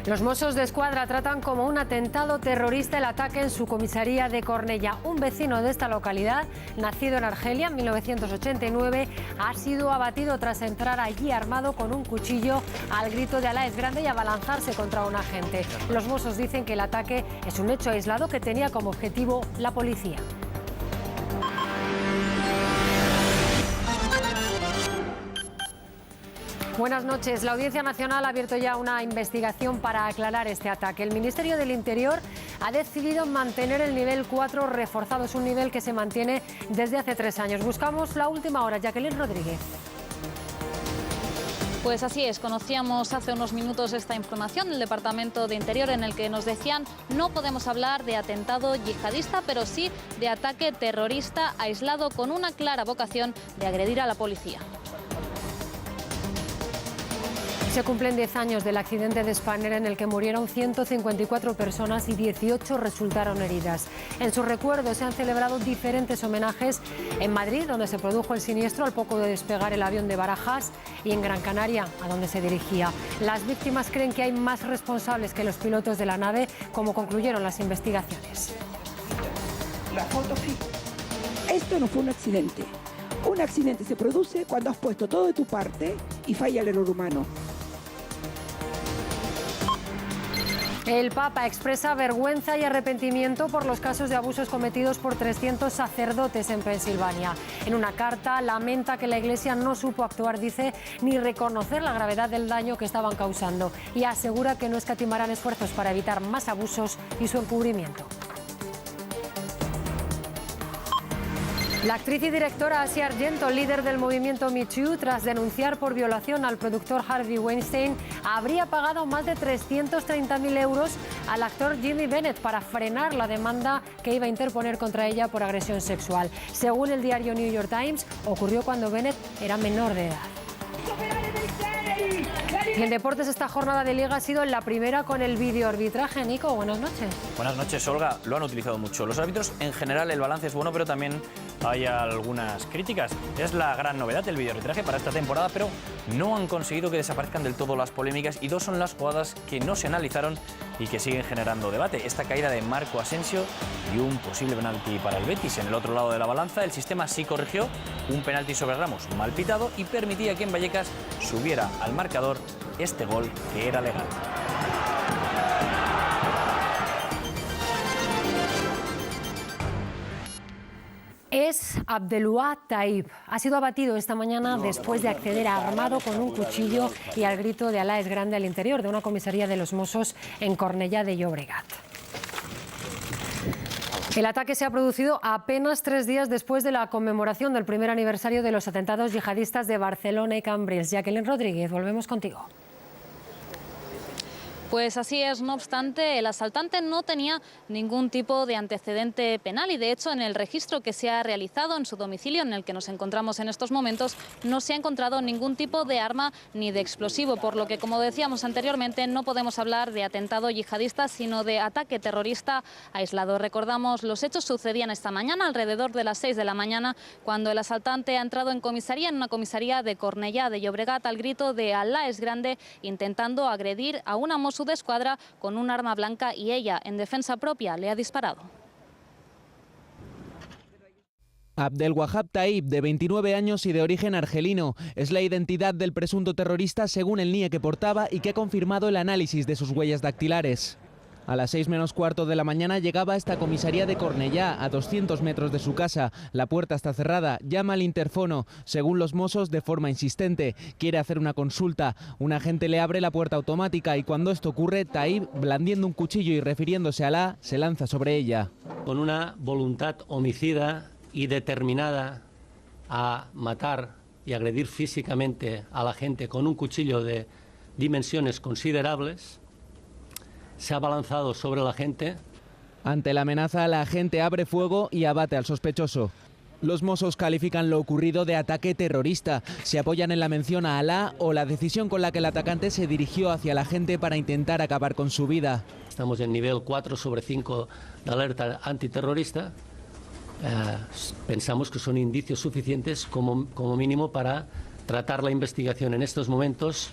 Los Mossos d'Esquadra tratan como un atentado terrorista el ataque en su comisaría de Cornellà. Un vecino de esta localidad, nacido en Argelia en 1989, ha sido abatido tras entrar allí armado con un cuchillo al grito de "Alá es grande" y abalanzarse contra un agente. Los Mossos dicen que el ataque es un hecho aislado que tenía como objetivo la policía. Buenas noches. La Audiencia Nacional ha abierto ya una investigación para aclarar este ataque. El Ministerio del Interior ha decidido mantener el nivel 4 reforzado. Es un nivel que se mantiene desde hace 3 años. Buscamos la última hora. Jacqueline Rodríguez. Pues así es, conocíamos hace unos minutos esta información del Departamento de Interior en el que nos decían no podemos hablar de atentado yihadista, pero sí de ataque terrorista aislado con una clara vocación de agredir a la policía. Se cumplen 10 años del accidente de Spanair en el que murieron 154 personas y 18 resultaron heridas. En su recuerdo se han celebrado diferentes homenajes en Madrid, donde se produjo el siniestro al poco de despegar el avión de Barajas, y en Gran Canaria, a donde se dirigía. Las víctimas creen que hay más responsables que los pilotos de la nave, como concluyeron las investigaciones. La foto sí. Esto no fue un accidente. Un accidente se produce cuando has puesto todo de tu parte y falla el error humano. El Papa expresa vergüenza y arrepentimiento por los casos de abusos cometidos por 300 sacerdotes en Pensilvania. En una carta lamenta que la Iglesia no supo actuar, dice, ni reconocer la gravedad del daño que estaban causando, y asegura que no escatimarán esfuerzos para evitar más abusos y su encubrimiento. La actriz y directora Asia Argento, líder del movimiento Me Too, tras denunciar por violación al productor Harvey Weinstein, habría pagado más de 330.000 euros al actor Jimmy Bennett para frenar la demanda que iba a interponer contra ella por agresión sexual. Según el diario New York Times, ocurrió cuando Bennett era menor de edad. Y en deportes, esta jornada de Liga ha sido la primera con el videoarbitraje. Nico, buenas noches. Buenas noches, Olga. Lo han utilizado mucho. Los árbitros, en general, el balance es bueno, pero también hay algunas críticas. Es la gran novedad del videoarbitraje para esta temporada, pero no han conseguido que desaparezcan del todo las polémicas, y 2 son las jugadas que no se analizaron y que siguen generando debate. Esta caída de Marco Asensio y un posible penalti para el Betis. En el otro lado de la balanza, el sistema sí corrigió un penalti sobre Ramos mal pitado y permitía que en Vallecas subiera al marcador este gol que era legal. Es Abdelouah Taib. Ha sido abatido esta mañana después de acceder armado con un cuchillo y al grito de "Alá es grande" al interior de una comisaría de los Mossos en Cornellà de Llobregat. El ataque se ha producido apenas 3 días después de la conmemoración del primer aniversario de los atentados yihadistas de Barcelona y Cambrils. Jacqueline Rodríguez, volvemos contigo. Pues así es, no obstante, el asaltante no tenía ningún tipo de antecedente penal y, de hecho, en el registro que se ha realizado en su domicilio, en el que nos encontramos en estos momentos, no se ha encontrado ningún tipo de arma ni de explosivo, por lo que, como decíamos anteriormente, no podemos hablar de atentado yihadista, sino de ataque terrorista aislado. Recordamos, los hechos sucedían esta mañana, alrededor de las 6 de la mañana, cuando el asaltante ha entrado en una comisaría de Cornellà de Llobregat, al grito de "Alá es grande", intentando agredir a una Mosso d'Esquadra con un arma blanca, y ella, en defensa propia, le ha disparado. Abdelwahab Taib, de 29 años y de origen argelino, es la identidad del presunto terrorista según el NIE que portaba y que ha confirmado el análisis de sus huellas dactilares. A las 6 menos cuarto de la mañana llegaba a esta comisaría de Cornellà, a 200 metros de su casa. La puerta está cerrada, llama al interfono. Según los Mossos, de forma insistente, quiere hacer una consulta. Un agente le abre la puerta automática y cuando esto ocurre, Taib, blandiendo un cuchillo y refiriéndose a Alá, se lanza sobre ella. Con una voluntad homicida y determinada a matar y agredir físicamente a la gente con un cuchillo de dimensiones considerables, se ha abalanzado sobre la gente. Ante la amenaza, la agente abre fuego y abate al sospechoso. Los Mossos califican lo ocurrido de ataque terrorista. Se apoyan en la mención a Alá o la decisión con la que el atacante se dirigió hacia la gente para intentar acabar con su vida. Estamos en nivel 4/5 de alerta antiterrorista. Pensamos que son indicios suficientes como mínimo para tratar la investigación en estos momentos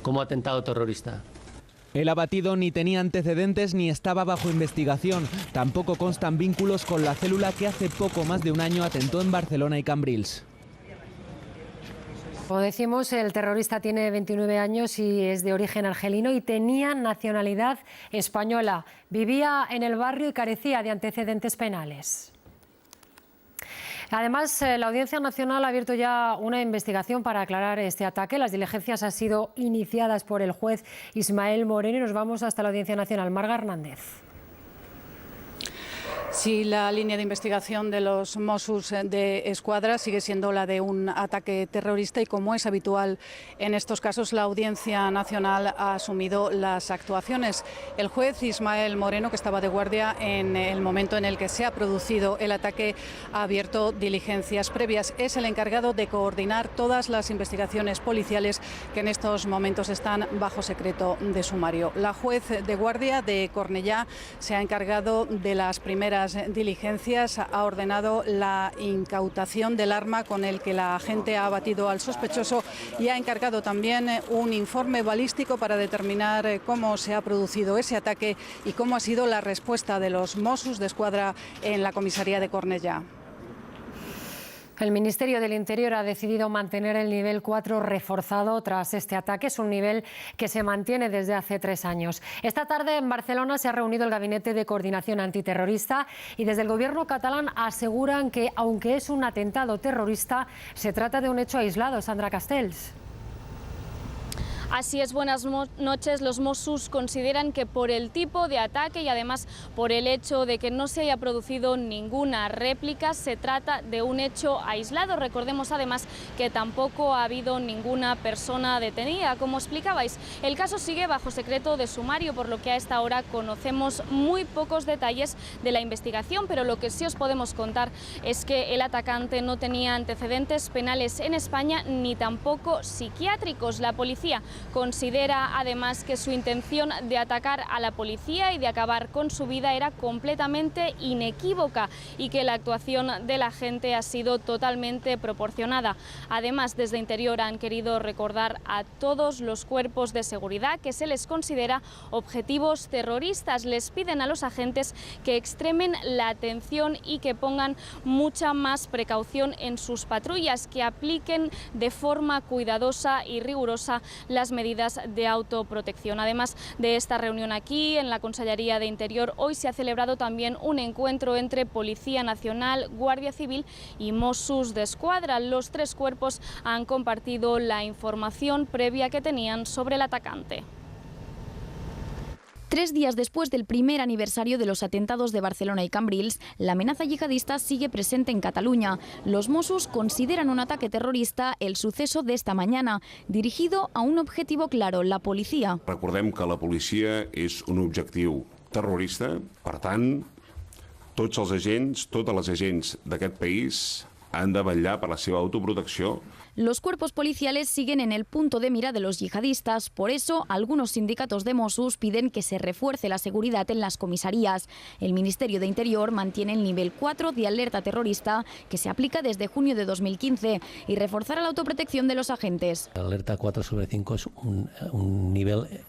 como atentado terrorista. El abatido ni tenía antecedentes ni estaba bajo investigación. Tampoco constan vínculos con la célula que hace poco más de un año atentó en Barcelona y Cambrils. Como decimos, el terrorista tiene 29 años y es de origen argelino y tenía nacionalidad española. Vivía en el barrio y carecía de antecedentes penales. Además, la Audiencia Nacional ha abierto ya una investigación para aclarar este ataque. Las diligencias han sido iniciadas por el juez Ismael Moreno y nos vamos hasta la Audiencia Nacional. Marga Hernández. Sí, la línea de investigación de los Mossos de Escuadra sigue siendo la de un ataque terrorista y, como es habitual en estos casos, la Audiencia Nacional ha asumido las actuaciones. El juez Ismael Moreno, que estaba de guardia en el momento en el que se ha producido el ataque, ha abierto diligencias previas. Es el encargado de coordinar todas las investigaciones policiales que en estos momentos están bajo secreto de sumario. La juez de guardia de Cornellá se ha encargado de las primeras diligencias, ha ordenado la incautación del arma con el que la agente ha abatido al sospechoso y ha encargado también un informe balístico para determinar cómo se ha producido ese ataque y cómo ha sido la respuesta de los Mossos de Escuadra en la comisaría de Cornellá. El Ministerio del Interior ha decidido mantener el nivel 4 reforzado tras este ataque. Es un nivel que se mantiene desde hace 3 años. Esta tarde en Barcelona se ha reunido el Gabinete de Coordinación Antiterrorista y desde el Gobierno catalán aseguran que, aunque es un atentado terrorista, se trata de un hecho aislado. Sandra Castells. Así es, buenas noches. Los Mossos consideran que por el tipo de ataque y además por el hecho de que no se haya producido ninguna réplica, se trata de un hecho aislado. Recordemos además que tampoco ha habido ninguna persona detenida. Como explicabais, el caso sigue bajo secreto de sumario, por lo que a esta hora conocemos muy pocos detalles de la investigación, pero lo que sí os podemos contar es que el atacante no tenía antecedentes penales en España ni tampoco psiquiátricos. La policía considera además que su intención de atacar a la policía y de acabar con su vida era completamente inequívoca y que la actuación del agente ha sido totalmente proporcionada. Además, desde Interior han querido recordar a todos los cuerpos de seguridad que se les considera objetivos terroristas. Les piden a los agentes que extremen la atención y que pongan mucha más precaución en sus patrullas, que apliquen de forma cuidadosa y rigurosa las medidas de autoprotección. Además de esta reunión aquí en la Consellería de Interior, hoy se ha celebrado también un encuentro entre Policía Nacional, Guardia Civil y Mossos de Escuadra. Los 3 cuerpos han compartido la información previa que tenían sobre el atacante. 3 días después del primer aniversario de los atentados de Barcelona y Cambrils, la amenaza yihadista sigue presente en Cataluña. Los Mossos consideran un ataque terrorista el suceso de esta mañana, dirigido a un objetivo claro, la policía. Recordem que la policia és un objectiu terrorista, per tant, tots els agents, totes les agents d'aquest país han de vetllar per la seva autoprotecció. Los cuerpos policiales siguen en el punto de mira de los yihadistas. Por eso, algunos sindicatos de Mossos piden que se refuerce la seguridad en las comisarías. El Ministerio de Interior mantiene el nivel 4 de alerta terrorista que se aplica desde junio de 2015 y reforzará la autoprotección de los agentes. La alerta 4/5 es un nivel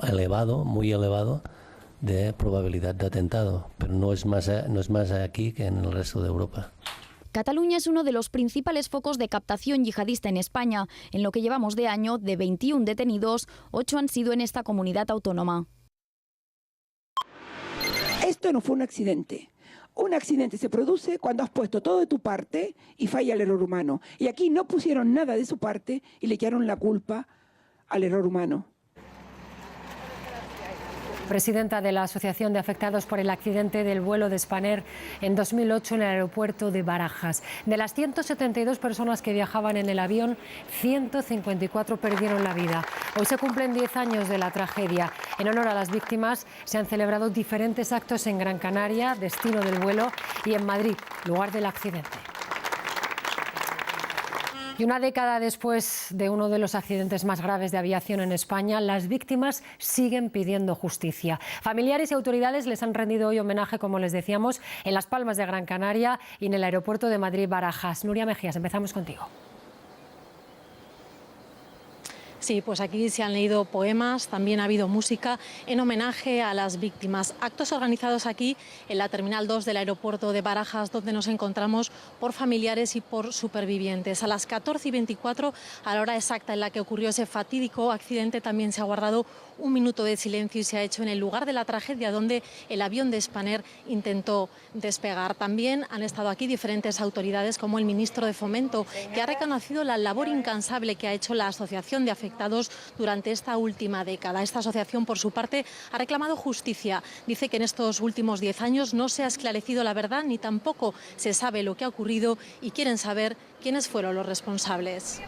elevado, muy elevado, de probabilidad de atentado, pero no es más aquí que en el resto de Europa. Cataluña es uno de los principales focos de captación yihadista en España. En lo que llevamos de año, de 21 detenidos, 8 han sido en esta comunidad autónoma. Esto no fue un accidente. Un accidente se produce cuando has puesto todo de tu parte y falla el error humano. Y aquí no pusieron nada de su parte y le echaron la culpa al error humano. Presidenta de la Asociación de Afectados por el accidente del vuelo de Spanair en 2008 en el aeropuerto de Barajas. De las 172 personas que viajaban en el avión, 154 perdieron la vida. Hoy se cumplen 10 años de la tragedia. En honor a las víctimas se han celebrado diferentes actos en Gran Canaria, destino del vuelo, y en Madrid, lugar del accidente. Y una década después de uno de los accidentes más graves de aviación en España, las víctimas siguen pidiendo justicia. Familiares y autoridades les han rendido hoy homenaje, como les decíamos, en Las Palmas de Gran Canaria y en el aeropuerto de Madrid-Barajas. Nuria Mejías, empezamos contigo. Sí, pues aquí se han leído poemas, también ha habido música en homenaje a las víctimas. Actos organizados aquí en la Terminal 2 del aeropuerto de Barajas, donde nos encontramos por familiares y por supervivientes. A las 14:24, a la hora exacta en la que ocurrió ese fatídico accidente, también se ha guardado un minuto de silencio y se ha hecho en el lugar de la tragedia donde el avión de Spanair intentó despegar. También han estado aquí diferentes autoridades como el ministro de Fomento, que ha reconocido la labor incansable que ha hecho la Asociación de Afectados durante esta última década. Esta asociación, por su parte, ha reclamado justicia. Dice que en estos últimos 10 años no se ha esclarecido la verdad ni tampoco se sabe lo que ha ocurrido y quieren saber quiénes fueron los responsables.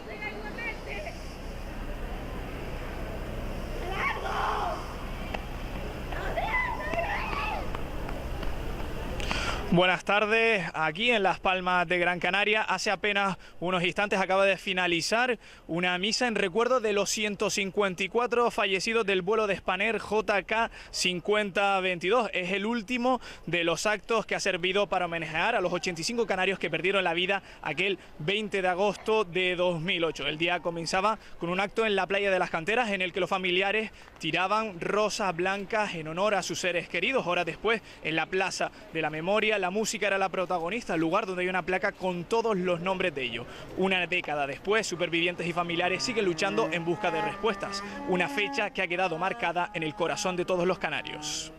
Buenas tardes, aquí en Las Palmas de Gran Canaria. Hace apenas unos instantes acaba de finalizar una misa en recuerdo de los 154 fallecidos del vuelo de Spanair JK 5022. Es el último de los actos que ha servido para homenajear a los 85 canarios que perdieron la vida aquel 20 de agosto de 2008. El día comenzaba con un acto en la playa de las Canteras en el que los familiares tiraban rosas blancas en honor a sus seres queridos. Horas después, en la Plaza de la Memoria, la música era la protagonista, el lugar donde hay una placa con todos los nombres de ellos. Una década después, supervivientes y familiares siguen luchando en busca de respuestas. Una fecha que ha quedado marcada en el corazón de todos los canarios.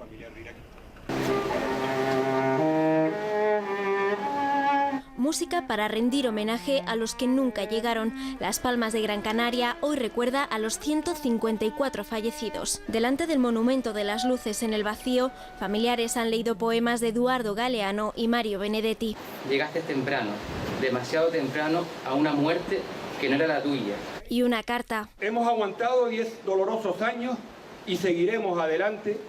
Música para rendir homenaje a los que nunca llegaron. Las Palmas de Gran Canaria hoy recuerda a los 154 fallecidos. Delante del monumento de las luces en el vacío, familiares han leído poemas de Eduardo Galeano y Mario Benedetti. Llegaste temprano, demasiado temprano, a una muerte que no era la tuya. Y una carta. Hemos aguantado 10 dolorosos años y seguiremos adelante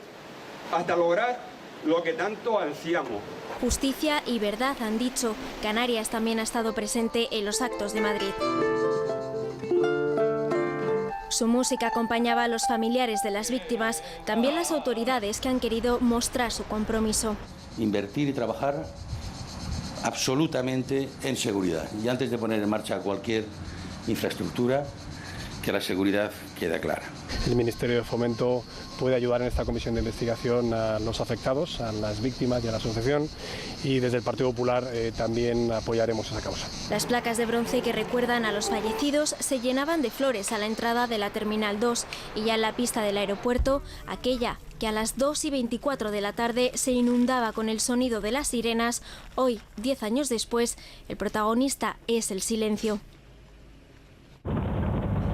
hasta lograr lo que tanto ansiamos. Justicia y verdad, han dicho. Canarias también ha estado presente en los actos de Madrid. Su música acompañaba a los familiares de las víctimas, también las autoridades que han querido mostrar su compromiso. Invertir y trabajar absolutamente en seguridad. Y antes de poner en marcha cualquier infraestructura, que la seguridad quede clara. El Ministerio de Fomento puede ayudar en esta comisión de investigación a los afectados, a las víctimas y a la asociación, y desde el Partido Popular también apoyaremos esa causa. Las placas de bronce que recuerdan a los fallecidos se llenaban de flores a la entrada de la Terminal 2 y ya en la pista del aeropuerto, aquella que a las 2:24 de la tarde se inundaba con el sonido de las sirenas. Hoy, 10 años después, el protagonista es el silencio.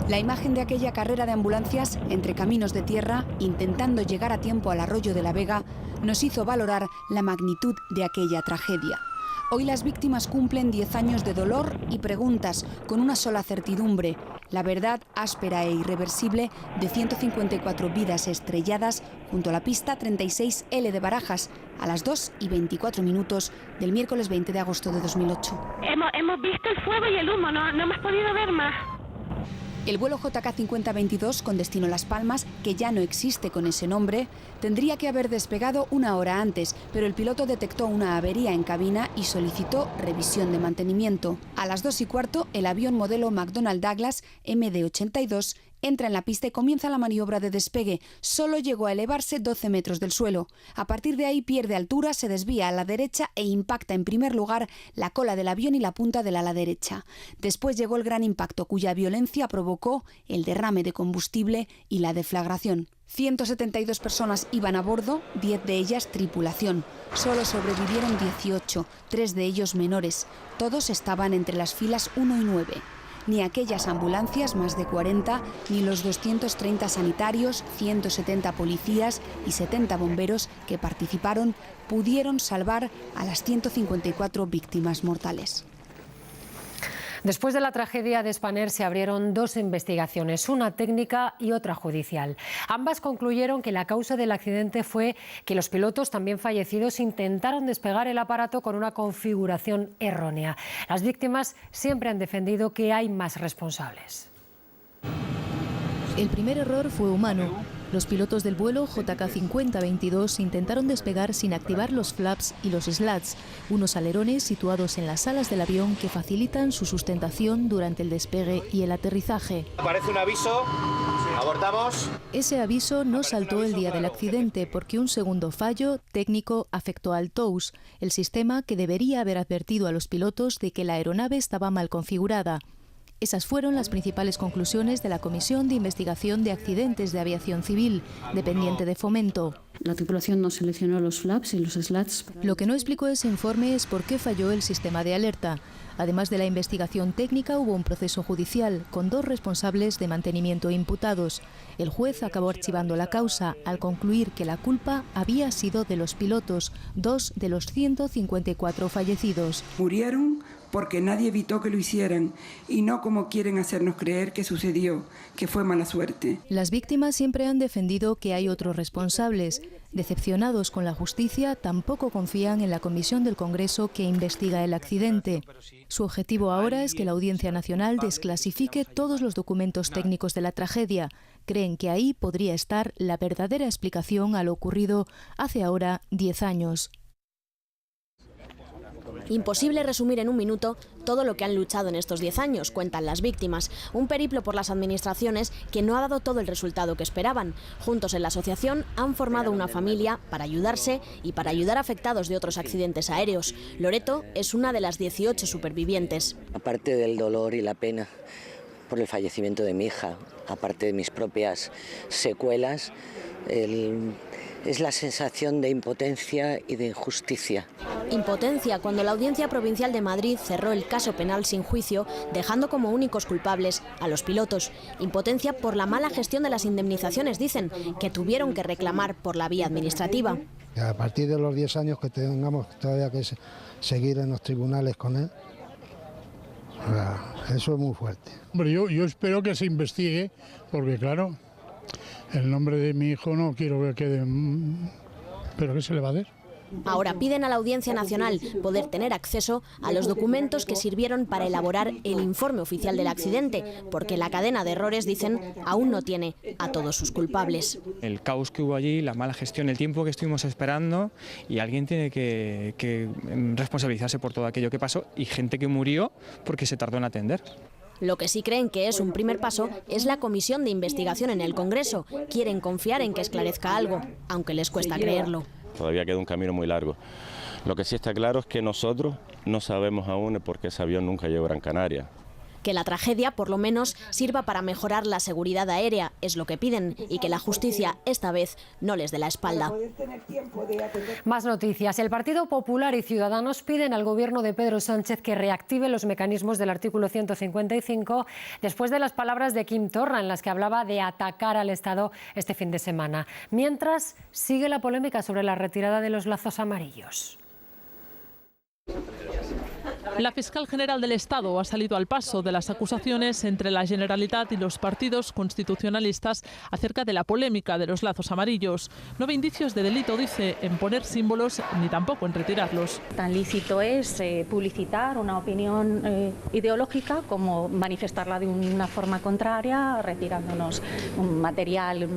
La imagen de aquella carrera de ambulancias entre caminos de tierra, intentando llegar a tiempo al arroyo de la Vega, nos hizo valorar la magnitud de aquella tragedia. Hoy las víctimas cumplen 10 años de dolor y preguntas con una sola certidumbre: la verdad áspera e irreversible de 154 vidas estrelladas junto a la pista 36L de Barajas a las 2:24 del miércoles 20 de agosto de 2008. Hemos visto el fuego y el humo, no hemos podido ver más. El vuelo JK 5022 con destino Las Palmas, que ya no existe con ese nombre, tendría que haber despegado una hora antes, pero el piloto detectó una avería en cabina y solicitó revisión de mantenimiento. A las 2:15, el avión modelo McDonnell Douglas MD-82 entra en la pista y comienza la maniobra de despegue. Solo llegó a elevarse 12 metros del suelo. A partir de ahí pierde altura, se desvía a la derecha e impacta en primer lugar la cola del avión y la punta del ala derecha. Después llegó el gran impacto, cuya violencia provocó el derrame de combustible y la deflagración. 172 personas iban a bordo, 10 de ellas tripulación. Solo sobrevivieron 18, 3 de ellos menores. Todos estaban entre las filas 1 y 9. Ni aquellas ambulancias, más de 40, ni los 230 sanitarios, 170 policías y 70 bomberos que participaron pudieron salvar a las 154 víctimas mortales. Después de la tragedia de Spanair se abrieron dos investigaciones, una técnica y otra judicial. Ambas concluyeron que la causa del accidente fue que los pilotos, también fallecidos, intentaron despegar el aparato con una configuración errónea. Las víctimas siempre han defendido que hay más responsables. El primer error fue humano. Los pilotos del vuelo JK5022 intentaron despegar sin activar los flaps y los slats, unos alerones situados en las alas del avión que facilitan su sustentación durante el despegue y el aterrizaje. Aparece un aviso, abortamos. Ese aviso no saltó el día del accidente porque un segundo fallo técnico afectó al TOWS, el sistema que debería haber advertido a los pilotos de que la aeronave estaba mal configurada. Esas fueron las principales conclusiones de la Comisión de Investigación de Accidentes de Aviación Civil, dependiente de Fomento. La tripulación no seleccionó los flaps y los slats. Lo que no explicó ese informe es por qué falló el sistema de alerta. Además de la investigación técnica, hubo un proceso judicial con 2 responsables de mantenimiento imputados. El juez acabó archivando la causa al concluir que la culpa había sido de los pilotos, 2 de los 154 fallecidos. Murieron porque nadie evitó que lo hicieran y no como quieren hacernos creer que sucedió, que fue mala suerte. Las víctimas siempre han defendido que hay otros responsables. Decepcionados con la justicia, tampoco confían en la comisión del Congreso que investiga el accidente. Su objetivo ahora es que la Audiencia Nacional desclasifique todos los documentos técnicos de la tragedia. Creen que ahí podría estar la verdadera explicación a lo ocurrido hace ahora 10 años. Imposible resumir en un minuto todo lo que han luchado en estos 10 años, cuentan las víctimas. Un periplo por las administraciones que no ha dado todo el resultado que esperaban. Juntos en la asociación han formado una familia para ayudarse y para ayudar a afectados de otros accidentes aéreos. Loreto es una de las 18 supervivientes. Aparte del dolor y la pena por el fallecimiento de mi hija, aparte de mis propias secuelas, es la sensación de impotencia y de injusticia. Impotencia cuando la Audiencia Provincial de Madrid cerró el caso penal sin juicio, dejando como únicos culpables a los pilotos. Impotencia por la mala gestión de las indemnizaciones, dicen, que tuvieron que reclamar por la vía administrativa. A partir de los 10 años que tengamos todavía que seguir en los tribunales con él, eso es muy fuerte. Hombre, yo espero que se investigue, porque claro, el nombre de mi hijo no quiero que quede... ¿Pero qué se le va a hacer? Ahora piden a la Audiencia Nacional poder tener acceso a los documentos que sirvieron para elaborar el informe oficial del accidente, porque la cadena de errores, dicen, aún no tiene a todos sus culpables. El caos que hubo allí, la mala gestión, el tiempo que estuvimos esperando, y alguien tiene que responsabilizarse por todo aquello que pasó, y gente que murió porque se tardó en atender. Lo que sí creen que es un primer paso es la comisión de investigación en el Congreso. Quieren confiar en que esclarezca algo, aunque les cuesta creerlo. Todavía queda un camino muy largo. Lo que sí está claro es que nosotros no sabemos aún por qué ese avión nunca llegó a Gran Canaria. Que la tragedia, por lo menos, sirva para mejorar la seguridad aérea, es lo que piden, y que la justicia, esta vez, no les dé la espalda. Más noticias. El Partido Popular y Ciudadanos piden al gobierno de Pedro Sánchez que reactive los mecanismos del artículo 155 después de las palabras de Quim Torra, en las que hablaba de atacar al Estado este fin de semana. Mientras, sigue la polémica sobre la retirada de los lazos amarillos. La fiscal general del Estado ha salido al paso de las acusaciones entre la Generalitat y los partidos constitucionalistas acerca de la polémica de los lazos amarillos. No ve indicios de delito, dice, en poner símbolos ni tampoco en retirarlos. Tan lícito es publicitar una opinión ideológica como manifestarla de una forma contraria, retirándonos un material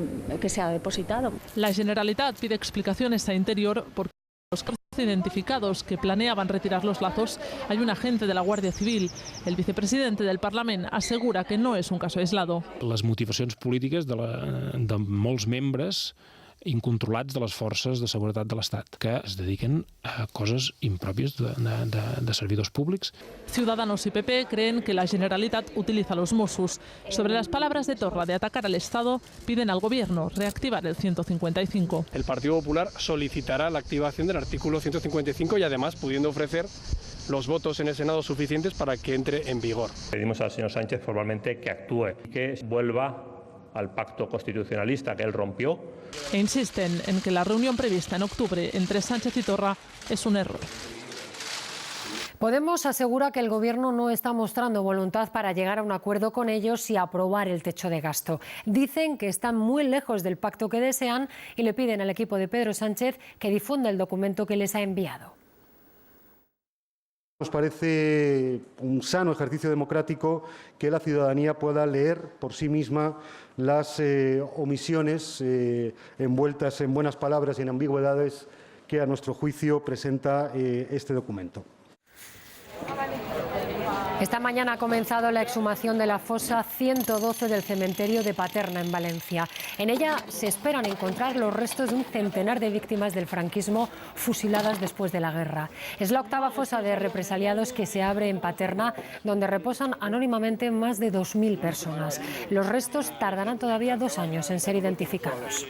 que se ha depositado. La Generalitat pide explicaciones a Interior porque los identificados que planeaban retirar los lazos hay un agente de la Guàrdia Civil. El vicepresidente del Parlament asegura que no és un cas aislado. Les motivacions polítiques de molts membres incontrolats de les forces de seguretat de l'Estat, que es dediquen a coses impròpies de servidors públics. Ciudadanos y PP creen que la Generalitat utiliza a los Mossos. Sobre las palabras de Torra de atacar al Estado, piden al Gobierno reactivar el 155. El Partido Popular solicitará la activación del artículo 155 y además pudiendo ofrecer los votos en el Senado suficientes para que entre en vigor. Pedimos al señor Sánchez formalmente que actúe, que vuelva al pacto constitucionalista que él rompió. E insisten en que la reunión prevista en octubre entre Sánchez y Torra es un error. Podemos asegura que el Gobierno no está mostrando voluntad para llegar a un acuerdo con ellos y aprobar el techo de gasto. Dicen que están muy lejos del pacto que desean y le piden al equipo de Pedro Sánchez que difunda el documento que les ha enviado. Nos parece un sano ejercicio democrático que la ciudadanía pueda leer por sí misma las omisiones envueltas en buenas palabras y en ambigüedades que a nuestro juicio presenta este documento. Esta mañana ha comenzado la exhumación de la fosa 112 del cementerio de Paterna, en Valencia. En ella se esperan encontrar los restos de un centenar de víctimas del franquismo fusiladas después de la guerra. Es la octava fosa de represaliados que se abre en Paterna, donde reposan anónimamente más de 2.000 personas. Los restos tardarán todavía 2 años en ser identificados.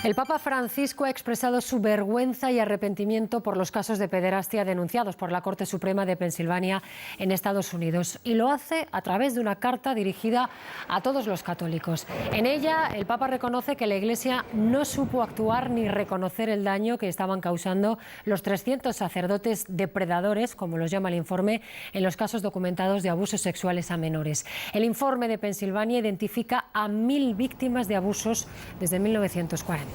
El Papa Francisco ha expresado su vergüenza y arrepentimiento por los casos de pederastia denunciados por la Corte Suprema de Pensilvania en Estados Unidos, y lo hace a través de una carta dirigida a todos los católicos. En ella, el Papa reconoce que la Iglesia no supo actuar ni reconocer el daño que estaban causando los 300 sacerdotes depredadores, como los llama el informe, en los casos documentados de abusos sexuales a menores. El informe de Pensilvania identifica a 1.000 víctimas de abusos desde 1940.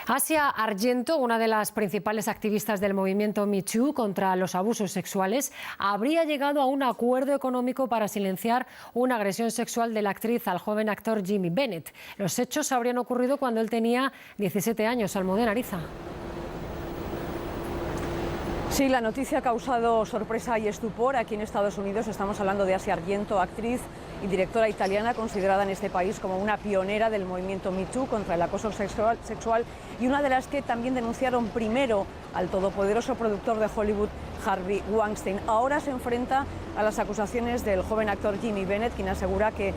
Asia Argento, una de las principales activistas del movimiento Me Too contra los abusos sexuales, habría llegado a un acuerdo económico para silenciar una agresión sexual de la actriz al joven actor Jimmy Bennett. Los hechos habrían ocurrido cuando él tenía 17 años. Almudena Ariza. Sí, la noticia ha causado sorpresa y estupor aquí en Estados Unidos. Estamos hablando de Asia Argento, actriz y directora italiana considerada en este país como una pionera del movimiento Me Too contra el acoso sexual y una de las que también denunciaron primero al todopoderoso productor de Hollywood, Harvey Weinstein. Ahora se enfrenta a las acusaciones del joven actor Jimmy Bennett, quien asegura que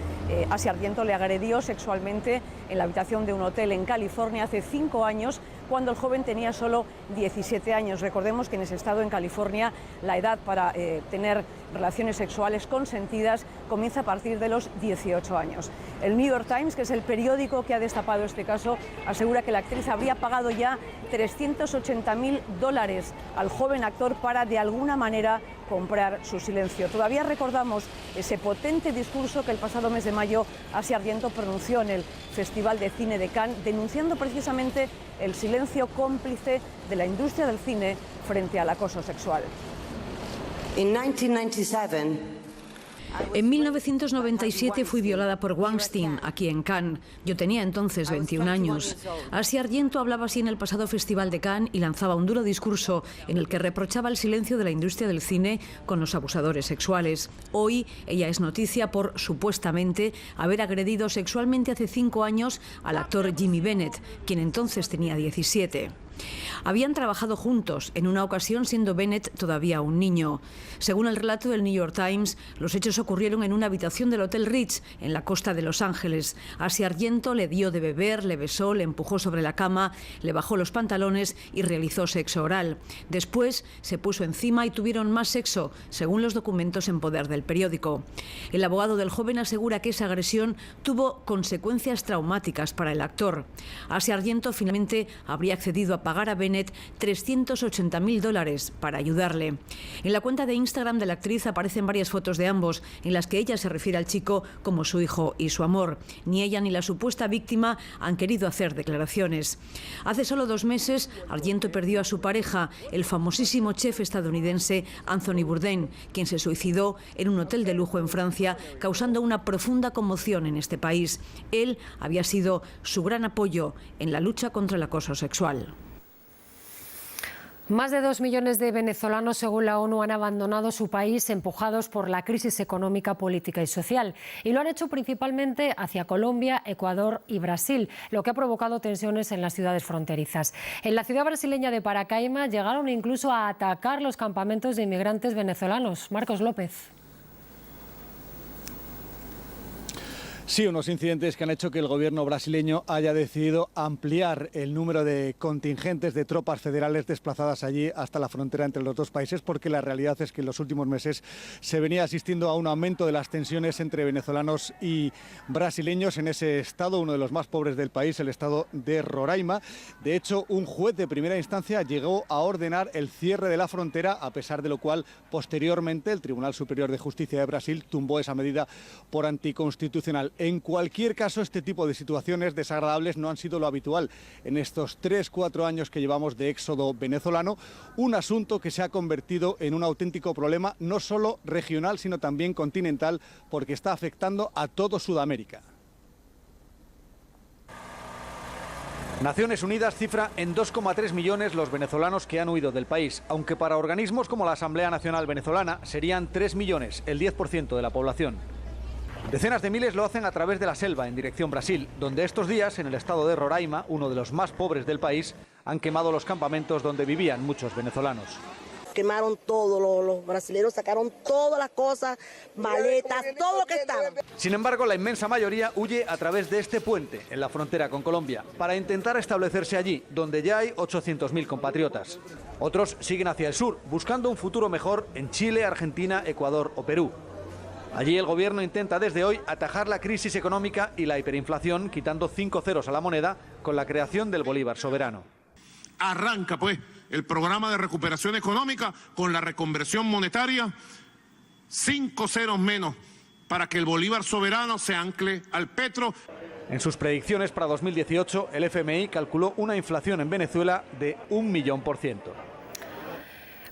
Asia Argento le agredió sexualmente en la habitación de un hotel en California hace 5 años, cuando el joven tenía solo 17 años. Recordemos que en ese estado, en California, la edad para tener relaciones sexuales consentidas comienza a partir de los 18 años. El New York Times, que es el periódico que ha destapado este caso, asegura que la actriz habría pagado ya $380.000 al joven actor para, de alguna manera, comprar su silencio. Todavía recordamos ese potente discurso que el pasado mes de mayo Asia Argento pronunció en el Festival de Cine de Cannes, denunciando precisamente el silencio cómplice de la industria del cine frente al acoso sexual. En 1997 fui violada por Weinstein, aquí en Cannes. Yo tenía entonces 21 años. Asia Argento hablaba así en el pasado Festival de Cannes y lanzaba un duro discurso en el que reprochaba el silencio de la industria del cine con los abusadores sexuales. Hoy ella es noticia por, supuestamente, haber agredido sexualmente hace 5 años al actor Jimmy Bennett, quien entonces tenía 17. Habían trabajado juntos, en una ocasión siendo Bennett todavía un niño. Según el relato del New York Times, los hechos ocurrieron en una habitación del Hotel Ritz, en la costa de Los Ángeles. Asia Argento le dio de beber, le besó, le empujó sobre la cama, le bajó los pantalones y realizó sexo oral. Después se puso encima y tuvieron más sexo, según los documentos en poder del periódico. El abogado del joven asegura que esa agresión tuvo consecuencias traumáticas para el actor. Asia Argento finalmente habría accedido a pagar a Bennett $380.000 para ayudarle. En la cuenta de Instagram de la actriz aparecen varias fotos de ambos, en las que ella se refiere al chico como su hijo y su amor. Ni ella ni la supuesta víctima han querido hacer declaraciones. Hace solo 2 meses, Argento perdió a su pareja, el famosísimo chef estadounidense Anthony Bourdain, quien se suicidó en un hotel de lujo en Francia, causando una profunda conmoción en este país. Él había sido su gran apoyo en la lucha contra el acoso sexual. Más de 2 millones de venezolanos, según la ONU, han abandonado su país empujados por la crisis económica, política y social. Y lo han hecho principalmente hacia Colombia, Ecuador y Brasil, lo que ha provocado tensiones en las ciudades fronterizas. En la ciudad brasileña de Paracaima llegaron incluso a atacar los campamentos de inmigrantes venezolanos. Marcos López. Sí, unos incidentes que han hecho que el gobierno brasileño haya decidido ampliar el número de contingentes de tropas federales desplazadas allí hasta la frontera entre los dos países, porque la realidad es que en los últimos meses se venía asistiendo a un aumento de las tensiones entre venezolanos y brasileños en ese estado, uno de los más pobres del país, el estado de Roraima. De hecho, un juez de primera instancia llegó a ordenar el cierre de la frontera, a pesar de lo cual, posteriormente, el Tribunal Superior de Justicia de Brasil tumbó esa medida por anticonstitucional. En cualquier caso, este tipo de situaciones desagradables no han sido lo habitual en estos 3-4 años que llevamos de éxodo venezolano, un asunto que se ha convertido en un auténtico problema no solo regional, sino también continental, porque está afectando a todo Sudamérica. Naciones Unidas cifra en 2,3 millones los venezolanos que han huido del país, aunque para organismos como la Asamblea Nacional Venezolana serían 3 millones, el 10% de la población. Decenas de miles lo hacen a través de la selva en dirección Brasil, donde estos días, en el estado de Roraima, uno de los más pobres del país, han quemado los campamentos donde vivían muchos venezolanos. Quemaron todo, los brasileños sacaron todas las cosas, maletas, todo lo que estaba. Sin embargo, la inmensa mayoría huye a través de este puente en la frontera con Colombia para intentar establecerse allí, donde ya hay 800.000 compatriotas. Otros siguen hacia el sur, buscando un futuro mejor en Chile, Argentina, Ecuador o Perú. Allí el gobierno intenta desde hoy atajar la crisis económica y la hiperinflación, quitando 5 ceros a la moneda con la creación del bolívar soberano. Arranca pues el programa de recuperación económica con la reconversión monetaria, 5 ceros menos para que el bolívar soberano se ancle al petro. En sus predicciones para 2018, el FMI calculó una inflación en Venezuela de 1.000.000%.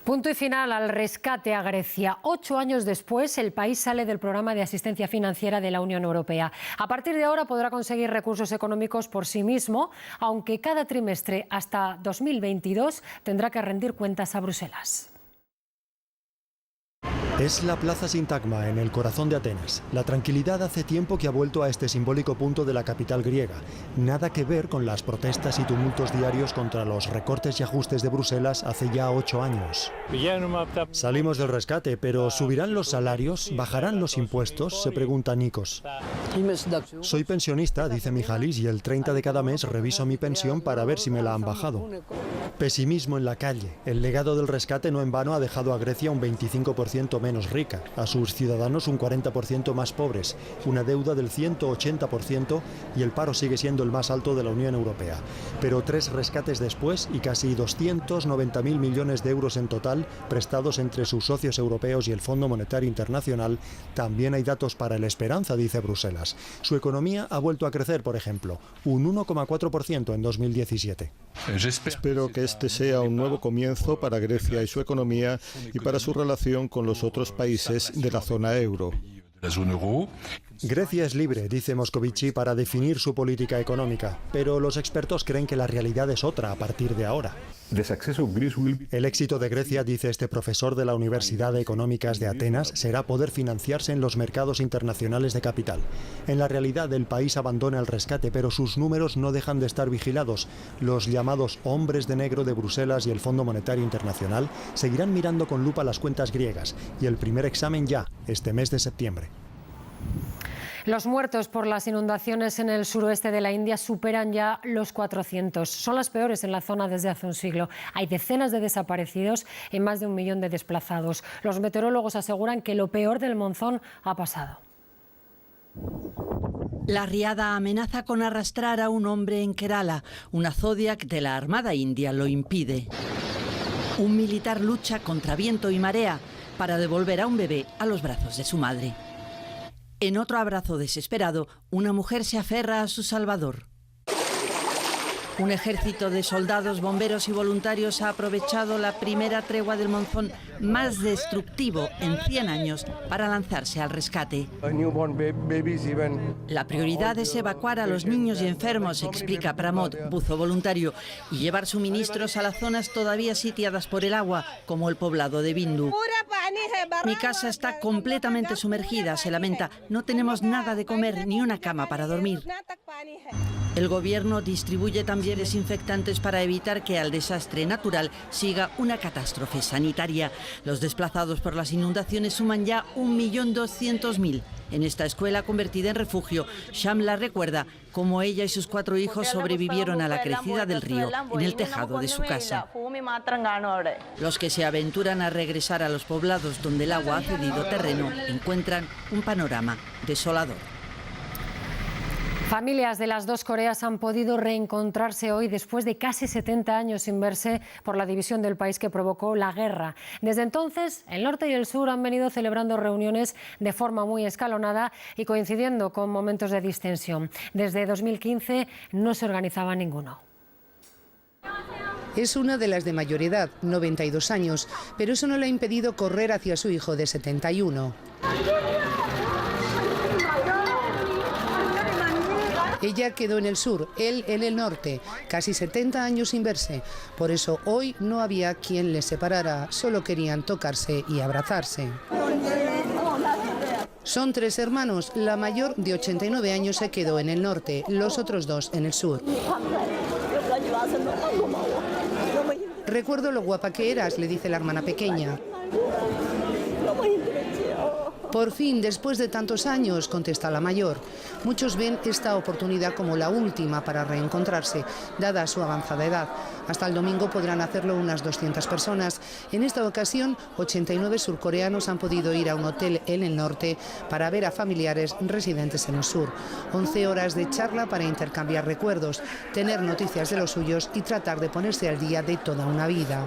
Punto y final al rescate a Grecia. 8 años después, el país sale del programa de asistencia financiera de la Unión Europea. A partir de ahora podrá conseguir recursos económicos por sí mismo, aunque cada trimestre hasta 2022 tendrá que rendir cuentas a Bruselas. Es la Plaza Sintagma, en el corazón de Atenas. La tranquilidad hace tiempo que ha vuelto a este simbólico punto de la capital griega. Nada que ver con las protestas y tumultos diarios contra los recortes y ajustes de Bruselas hace ya 8 años. Salimos del rescate, pero ¿subirán los salarios? ¿Bajarán los impuestos?, se pregunta Nikos. Soy pensionista, dice Mijalis, y el 30 de cada mes reviso mi pensión para ver si me la han bajado. Pesimismo en la calle. El legado del rescate no en vano ha dejado a Grecia un 25% menos rica, a sus ciudadanos un 40% más pobres, una deuda del 180% y el paro sigue siendo el más alto de la Unión Europea. Pero 3 rescates después y casi 290.000 millones de euros en total prestados entre sus socios europeos y el Fondo Monetario Internacional, también hay datos para la esperanza, dice Bruselas. Su economía ha vuelto a crecer, por ejemplo, un 1,4% en 2017. Espero que este sea un nuevo comienzo para Grecia y su economía y para su relación con los otros países de la zona euro. Grecia es libre, dice Moscovici, para definir su política económica, pero los expertos creen que la realidad es otra a partir de ahora. El éxito de Grecia, dice este profesor de la Universidad de Económicas de Atenas, será poder financiarse en los mercados internacionales de capital. En la realidad, el país abandona el rescate, pero sus números no dejan de estar vigilados. Los llamados hombres de negro de Bruselas y el Fondo Monetario Internacional seguirán mirando con lupa las cuentas griegas, y el primer examen ya, este mes de septiembre. Los muertos por las inundaciones en el suroeste de la India superan ya los 400. Son las peores en la zona desde hace un siglo. Hay decenas de desaparecidos y más de 1 millón de desplazados. Los meteorólogos aseguran que lo peor del monzón ha pasado. La riada amenaza con arrastrar a un hombre en Kerala. Una Zodiac de la Armada India lo impide. Un militar lucha contra viento y marea para devolver a un bebé a los brazos de su madre. En otro abrazo desesperado, una mujer se aferra a su salvador. Un ejército de soldados, bomberos y voluntarios ha aprovechado la primera tregua del monzón más destructivo en 100 años para lanzarse al rescate. La prioridad es evacuar a los niños y enfermos, explica Pramod, buzo voluntario, y llevar suministros a las zonas todavía sitiadas por el agua, como el poblado de Bindu. Mi casa está completamente sumergida, se lamenta. No tenemos nada de comer ni una cama para dormir. El gobierno distribuye también desinfectantes para evitar que al desastre natural siga una catástrofe sanitaria. Los desplazados por las inundaciones suman ya 1.200.000. En esta escuela convertida en refugio, Shamla recuerda cómo ella y sus 4 hijos sobrevivieron a la crecida del río en el tejado de su casa. Los que se aventuran a regresar a los poblados donde el agua ha cedido terreno encuentran un panorama desolador. Familias de las dos Coreas han podido reencontrarse hoy después de casi 70 años sin verse por la división del país que provocó la guerra. Desde entonces, el norte y el sur han venido celebrando reuniones de forma muy escalonada y coincidiendo con momentos de distensión. Desde 2015 no se organizaba ninguno. Es una de las de mayor edad, 92 años, pero eso no le ha impedido correr hacia su hijo de 71. Ella quedó en el sur, él en el norte, casi 70 años sin verse. Por eso hoy no había quien les separara, solo querían tocarse y abrazarse. Son 3 hermanos, la mayor de 89 años se quedó en el norte, los otros 2 en el sur. Recuerdo lo guapa que eras, le dice la hermana pequeña. Por fin, después de tantos años, contesta la mayor. Muchos ven esta oportunidad como la última para reencontrarse, dada su avanzada edad. Hasta el domingo podrán hacerlo unas 200 personas. En esta ocasión, 89 surcoreanos han podido ir a un hotel en el norte para ver a familiares residentes en el sur. 11 horas de charla para intercambiar recuerdos, tener noticias de los suyos y tratar de ponerse al día de toda una vida.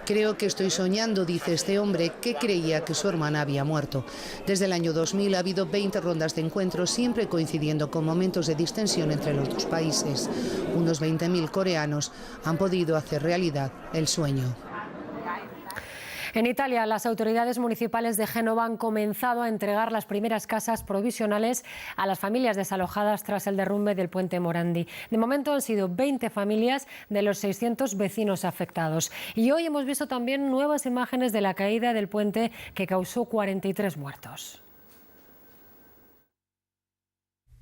Creo que estoy soñando, dice este hombre, que creía que su hermana había muerto. Desde el año 2000 ha habido 20 rondas de encuentros, siempre coincidiendo con momentos de distensión entre los dos países. Unos 20.000 coreanos han podido hacer realidad el sueño. En Italia, las autoridades municipales de Génova han comenzado a entregar las primeras casas provisionales a las familias desalojadas tras el derrumbe del puente Morandi. De momento han sido 20 familias de los 600 vecinos afectados. Y hoy hemos visto también nuevas imágenes de la caída del puente que causó 43 muertos.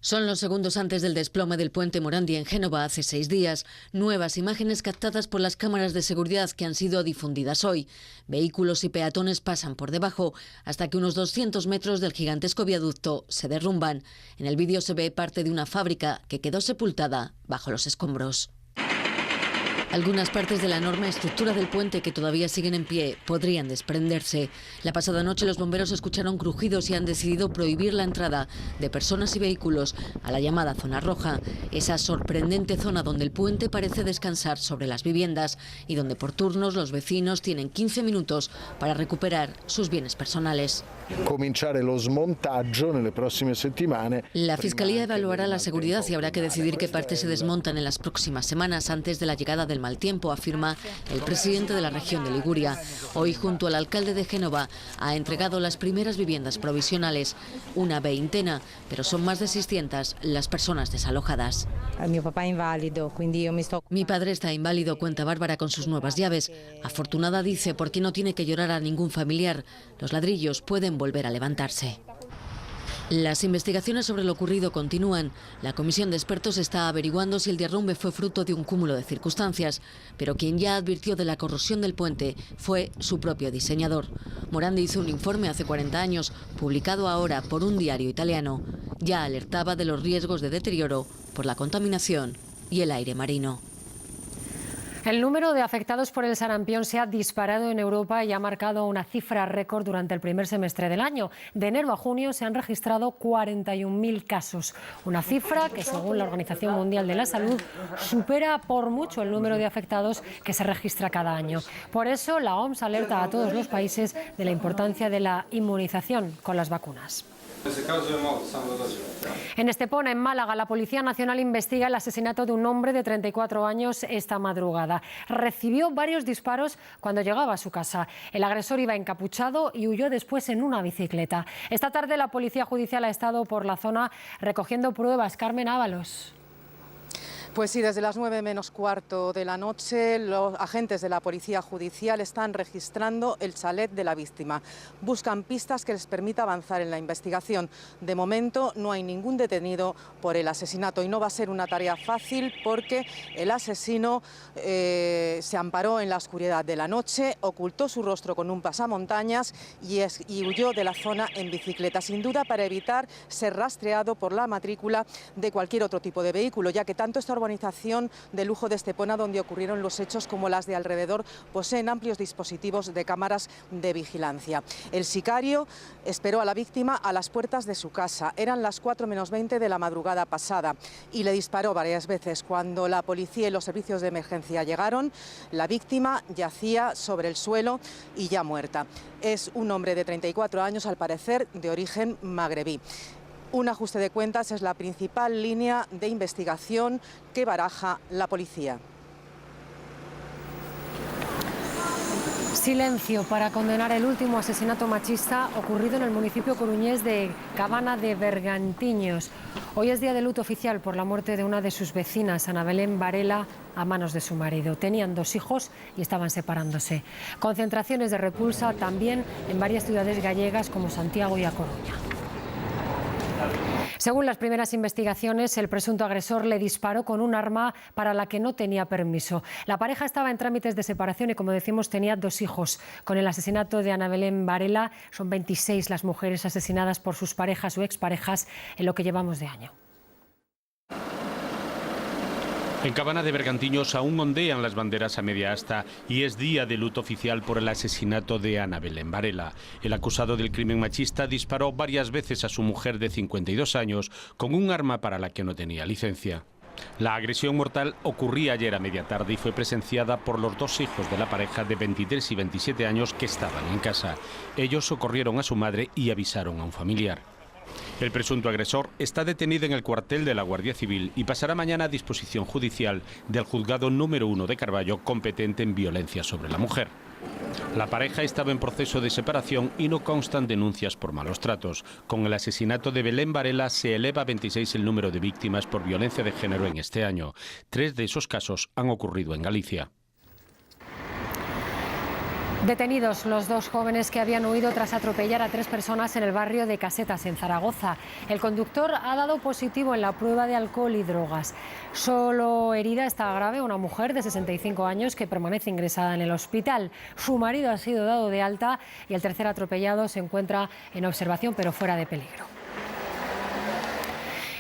Son los segundos antes del desplome del puente Morandi en Génova hace 6 días. Nuevas imágenes captadas por las cámaras de seguridad que han sido difundidas hoy. Vehículos y peatones pasan por debajo hasta que unos 200 metros del gigantesco viaducto se derrumban. En el vídeo se ve parte de una fábrica que quedó sepultada bajo los escombros. Algunas partes de la enorme estructura del puente que todavía siguen en pie podrían desprenderse. La pasada noche los bomberos escucharon crujidos y han decidido prohibir la entrada de personas y vehículos a la llamada zona roja, esa sorprendente zona donde el puente parece descansar sobre las viviendas y donde por turnos los vecinos tienen 15 minutos para recuperar sus bienes personales. La Fiscalía evaluará la seguridad y habrá que decidir qué partes se desmontan en las próximas semanas antes de la llegada del mal tiempo, afirma el presidente de la región de Liguria. Hoy, junto al alcalde de Génova, ha entregado las primeras viviendas provisionales, una veintena, pero son más de 600 las personas desalojadas. Mi padre está inválido, cuenta Bárbara con sus nuevas llaves. Afortunada, dice, porque no tiene que llorar a ningún familiar. Los ladrillos pueden volver a levantarse. Las investigaciones sobre lo ocurrido continúan. La comisión de expertos está averiguando si el derrumbe fue fruto de un cúmulo de circunstancias, pero quien ya advirtió de la corrosión del puente fue su propio diseñador. Morandi hizo un informe hace 40 años, publicado ahora por un diario italiano. Ya alertaba de los riesgos de deterioro por la contaminación y el aire marino. El número de afectados por el sarampión se ha disparado en Europa y ha marcado una cifra récord durante el primer semestre del año. De enero a junio se han registrado 41.000 casos, una cifra que, según la Organización Mundial de la Salud, supera por mucho el número de afectados que se registra cada año. Por eso, la OMS alerta a todos los países de la importancia de la inmunización con las vacunas. En Estepona, en Málaga, la Policía Nacional investiga el asesinato de un hombre de 34 años esta madrugada. Recibió varios disparos cuando llegaba a su casa. El agresor iba encapuchado y huyó después en una bicicleta. Esta tarde la Policía Judicial ha estado por la zona recogiendo pruebas. Carmen Ábalos. Pues sí, desde las 9 menos cuarto de la noche, los agentes de la Policía Judicial están registrando el chalet de la víctima. Buscan pistas que les permita avanzar en la investigación. De momento no hay ningún detenido por el asesinato y no va a ser una tarea fácil porque el asesino se amparó en la oscuridad de la noche, ocultó su rostro con un pasamontañas y huyó de la zona en bicicleta, sin duda para evitar ser rastreado por la matrícula de cualquier otro tipo de vehículo, ya que tanto esta urbanización de lujo de Estepona, donde ocurrieron los hechos, como las de alrededor, poseen amplios dispositivos de cámaras de vigilancia. El sicario esperó a la víctima a las puertas de su casa. Eran las 4 menos 20 de la madrugada pasada y le disparó varias veces. Cuando la policía y los servicios de emergencia llegaron, la víctima yacía sobre el suelo y ya muerta. Es un hombre de 34 años, al parecer de origen magrebí. Un ajuste de cuentas es la principal línea de investigación que baraja la policía. Silencio para condenar el último asesinato machista ocurrido en el municipio coruñés de Cabana de Bergantiños. Hoy es día de luto oficial por la muerte de una de sus vecinas, Ana Belén Varela, a manos de su marido. Tenían 2 hijos y estaban separándose. Concentraciones de repulsa también en varias ciudades gallegas como Santiago y A Coruña. Según las primeras investigaciones, el presunto agresor le disparó con un arma para la que no tenía permiso. La pareja estaba en trámites de separación y, como decimos, tenía 2 hijos. Con el asesinato de Ana Belén Varela, son 26 las mujeres asesinadas por sus parejas o exparejas en lo que llevamos de año. En Cabana de Bergantiños aún ondean las banderas a media asta y es día de luto oficial por el asesinato de Ana Belén Varela. El acusado del crimen machista disparó varias veces a su mujer de 52 años con un arma para la que no tenía licencia. La agresión mortal ocurría ayer a media tarde y fue presenciada por los 2 hijos de la pareja de 23 y 27 años que estaban en casa. Ellos socorrieron a su madre y avisaron a un familiar. El presunto agresor está detenido en el cuartel de la Guardia Civil y pasará mañana a disposición judicial del juzgado número 1 de Carballo, competente en violencia sobre la mujer. La pareja estaba en proceso de separación y no constan denuncias por malos tratos. Con el asesinato de Belén Varela se eleva a 26 el número de víctimas por violencia de género en este año. 3 de esos casos han ocurrido en Galicia. Detenidos los 2 jóvenes que habían huido tras atropellar a 3 personas en el barrio de Casetas, en Zaragoza. El conductor ha dado positivo en la prueba de alcohol y drogas. Solo herida está grave una mujer de 65 años que permanece ingresada en el hospital. Su marido ha sido dado de alta y el tercer atropellado se encuentra en observación pero fuera de peligro.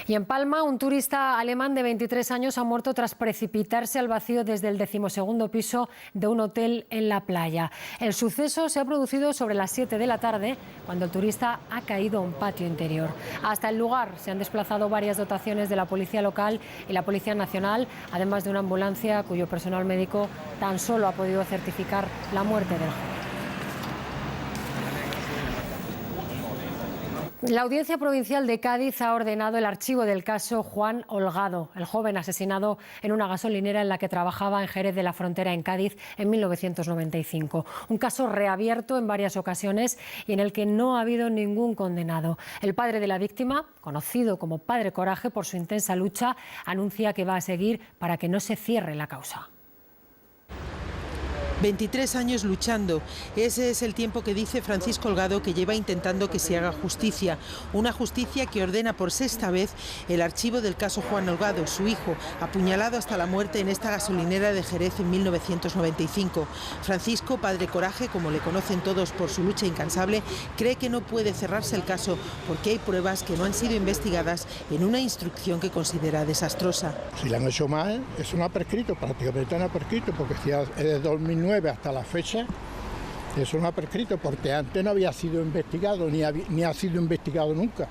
Y en Palma, un turista alemán de 23 años ha muerto tras precipitarse al vacío desde el 12º piso de un hotel en la playa. El suceso se ha producido sobre las 7 de la tarde, cuando el turista ha caído a un patio interior. Hasta el lugar se han desplazado varias dotaciones de la Policía Local y la Policía Nacional, además de una ambulancia cuyo personal médico tan solo ha podido certificar la muerte del joven. La Audiencia Provincial de Cádiz ha ordenado el archivo del caso Juan Holgado, el joven asesinado en una gasolinera en la que trabajaba en Jerez de la Frontera, en Cádiz, en 1995. Un caso reabierto en varias ocasiones y en el que no ha habido ningún condenado. El padre de la víctima, conocido como Padre Coraje por su intensa lucha, anuncia que va a seguir para que no se cierre la causa. 23 años luchando. Ese es el tiempo que dice Francisco Holgado que lleva intentando que se haga justicia. Una justicia que ordena por 6ª vez el archivo del caso Juan Holgado, su hijo, apuñalado hasta la muerte en esta gasolinera de Jerez en 1995. Francisco, Padre Coraje, como le conocen todos por su lucha incansable, cree que no puede cerrarse el caso porque hay pruebas que no han sido investigadas en una instrucción que considera desastrosa. Si le han hecho mal, eso no ha prescrito, prácticamente no ha prescrito, porque si es de 2009 hasta la fecha, eso no ha prescrito, porque antes no había sido investigado, ni ha sido investigado nunca.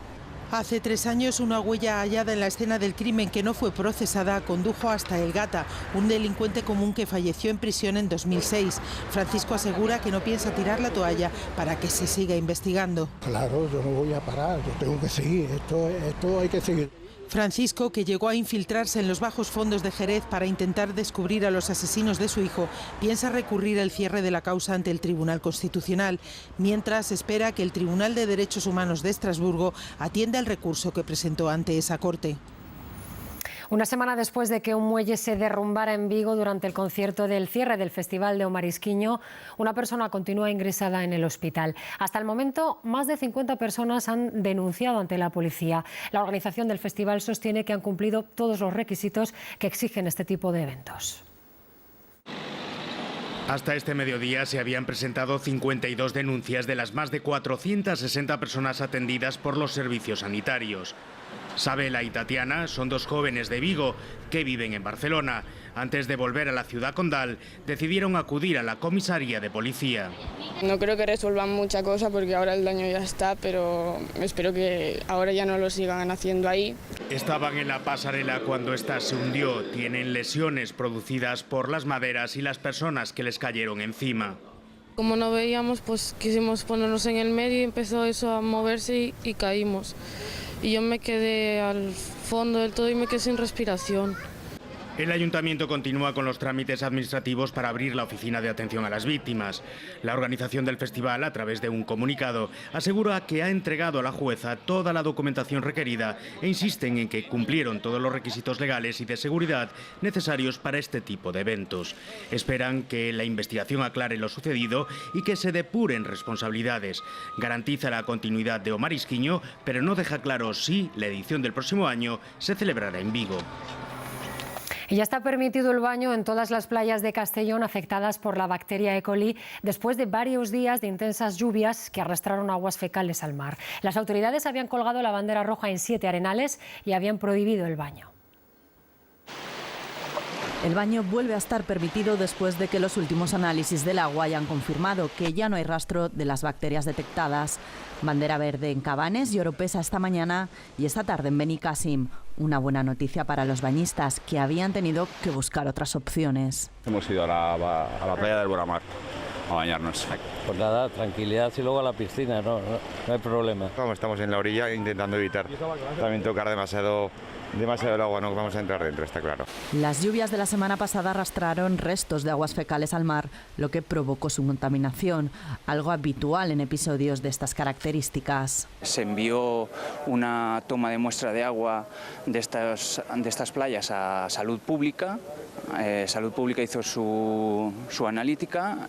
Hace 3 años, una huella hallada en la escena del crimen que no fue procesada condujo hasta El Gata, un delincuente común que falleció en prisión en 2006. Francisco asegura que no piensa tirar la toalla para que se siga investigando. Claro, yo no voy a parar, yo tengo que seguir, esto hay que seguir. Francisco, que llegó a infiltrarse en los bajos fondos de Jerez para intentar descubrir a los asesinos de su hijo, piensa recurrir el cierre de la causa ante el Tribunal Constitucional, mientras espera que el Tribunal de Derechos Humanos de Estrasburgo atienda el recurso que presentó ante esa Corte. Una semana después de que un muelle se derrumbara en Vigo durante el concierto del cierre del Festival de O Marisquiño, una persona continúa ingresada en el hospital. Hasta el momento, más de 50 personas han denunciado ante la policía. La organización del festival sostiene que han cumplido todos los requisitos que exigen este tipo de eventos. Hasta este mediodía se habían presentado 52 denuncias de las más de 460 personas atendidas por los servicios sanitarios. Sabela y Tatiana son dos jóvenes de Vigo que viven en Barcelona. Antes de volver a la ciudad condal, decidieron acudir a la comisaría de policía. No creo que resuelvan mucha cosa porque ahora el daño ya está, pero espero que ahora ya no lo sigan haciendo ahí. Estaban en la pasarela cuando esta se hundió. Tienen lesiones producidas por las maderas y las personas que les cayeron encima. Como no veíamos, pues quisimos ponernos en el medio y empezó eso a moverse y caímos. Y yo me quedé al fondo del todo y me quedé sin respiración. El ayuntamiento continúa con los trámites administrativos para abrir la oficina de atención a las víctimas. La organización del festival, a través de un comunicado, asegura que ha entregado a la jueza toda la documentación requerida e insisten en que cumplieron todos los requisitos legales y de seguridad necesarios para este tipo de eventos. Esperan que la investigación aclare lo sucedido y que se depuren responsabilidades. Garantiza la continuidad de Omar Isquiño, pero no deja claro si la edición del próximo año se celebrará en Vigo. Y ya está permitido el baño en todas las playas de Castellón afectadas por la bacteria E. coli después de varios días de intensas lluvias que arrastraron aguas fecales al mar. Las autoridades habían colgado la bandera roja en 7 arenales y habían prohibido el baño. El baño vuelve a estar permitido después de que los últimos análisis del agua hayan confirmado que ya no hay rastro de las bacterias detectadas. Bandera verde en Cabanes y Oropesa esta mañana y esta tarde en Benicàssim. Una buena noticia para los bañistas que habían tenido que buscar otras opciones. Hemos ido a la playa del Buenamar a bañarnos. Pues nada, tranquilidad y luego a la piscina, no hay problema. Como estamos en la orilla intentando evitar también tocar demasiado el agua, no vamos a entrar dentro, está claro. Las lluvias de la semana pasada arrastraron restos de aguas fecales al mar, lo que provocó su contaminación, algo habitual en episodios de estas características. Se envió una toma de muestra de agua de estas playas a Salud Pública. Salud Pública hizo su analítica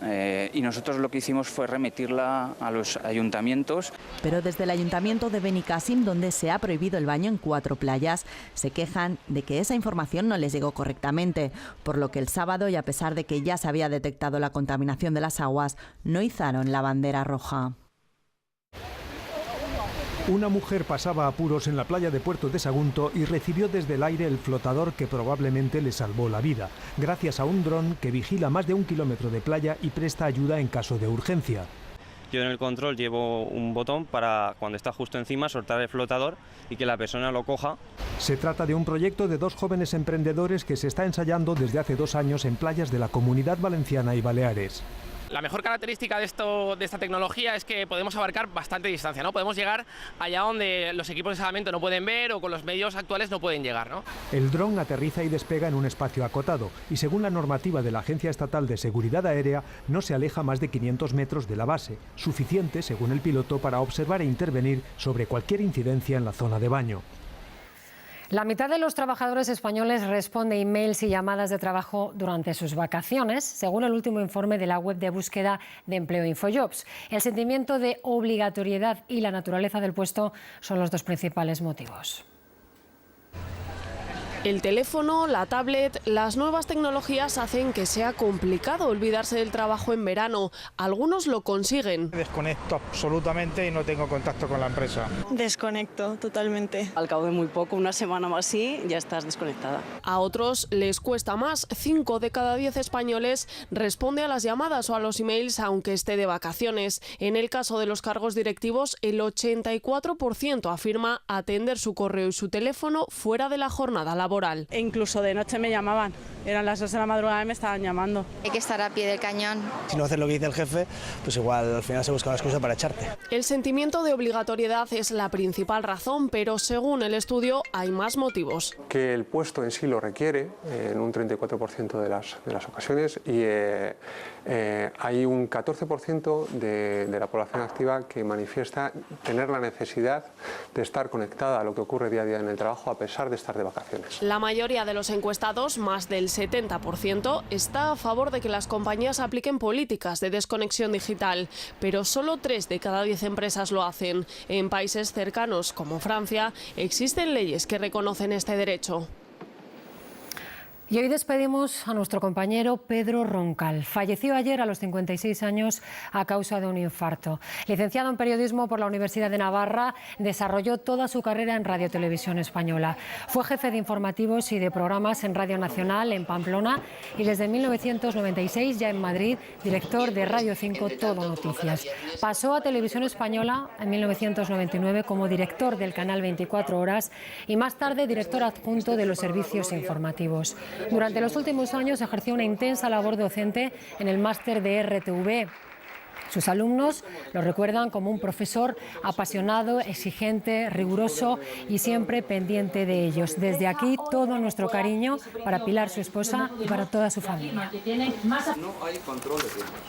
y nosotros lo que hicimos fue remitirla a los ayuntamientos. Pero desde el ayuntamiento de Benicàssim, donde se ha prohibido el baño en 4 playas, se quejan de que esa información no les llegó correctamente, por lo que el sábado, y a pesar de que ya se había detectado la contaminación de las aguas, no izaron la bandera roja. Una mujer pasaba apuros en la playa de Puerto de Sagunto y recibió desde el aire el flotador que probablemente le salvó la vida, gracias a un dron que vigila más de 1 kilómetro de playa y presta ayuda en caso de urgencia. Yo en el control llevo un botón para, cuando está justo encima, soltar el flotador y que la persona lo coja. Se trata de un proyecto de 2 jóvenes emprendedores que se está ensayando desde hace 2 años en playas de la Comunidad Valenciana y Baleares. La mejor característica de esta tecnología es que podemos abarcar bastante distancia, ¿no? Podemos llegar allá donde los equipos de salvamento no pueden ver o con los medios actuales no pueden llegar, ¿no? El dron aterriza y despega en un espacio acotado y, según la normativa de la Agencia Estatal de Seguridad Aérea, no se aleja más de 500 metros de la base, suficiente, según el piloto, para observar e intervenir sobre cualquier incidencia en la zona de baño. La mitad de los trabajadores españoles responde emails y llamadas de trabajo durante sus vacaciones, según el último informe de la web de búsqueda de empleo InfoJobs. El sentimiento de obligatoriedad y la naturaleza del puesto son los 2 principales motivos. El teléfono, la tablet, las nuevas tecnologías hacen que sea complicado olvidarse del trabajo en verano. Algunos lo consiguen. Desconecto absolutamente y no tengo contacto con la empresa. Desconecto totalmente. Al cabo de muy poco, una semana más así, ya estás desconectada. A otros les cuesta más. 5 de cada 10 españoles responde a las llamadas o a los emails aunque esté de vacaciones. En el caso de los cargos directivos, el 84% afirma atender su correo y su teléfono fuera de la jornada laboral. E incluso de noche me llamaban, eran las 2 de la madrugada y me estaban llamando. Hay que estar a pie del cañón. Si no haces lo que dice el jefe, pues igual al final se busca una excusa para echarte. El sentimiento de obligatoriedad es la principal razón, pero según el estudio hay más motivos. Que el puesto en sí lo requiere en un 34% de las ocasiones y hay un 14% de la población activa que manifiesta tener la necesidad de estar conectada a lo que ocurre día a día en el trabajo a pesar de estar de vacaciones. La mayoría de los encuestados, más del 70%, está a favor de que las compañías apliquen políticas de desconexión digital, pero solo 3 de cada 10 empresas lo hacen. En países cercanos, como Francia, existen leyes que reconocen este derecho. Y hoy despedimos a nuestro compañero Pedro Roncal. Falleció ayer a los 56 años a causa de un infarto. Licenciado en periodismo por la Universidad de Navarra, desarrolló toda su carrera en Radio Televisión Española. Fue jefe de informativos y de programas en Radio Nacional, en Pamplona, y desde 1996, ya en Madrid, director de Radio 5 Todo Noticias. Pasó a Televisión Española en 1999 como director del canal 24 Horas y más tarde director adjunto de los servicios informativos. Durante los últimos años ejerció una intensa labor docente en el máster de RTV. Sus alumnos lo recuerdan como un profesor apasionado, exigente, riguroso y siempre pendiente de ellos. Desde aquí, todo nuestro cariño para Pilar, su esposa, y para toda su familia. No hay control de tiempos.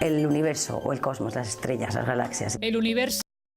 El universo o el cosmos, las estrellas, las galaxias. El universo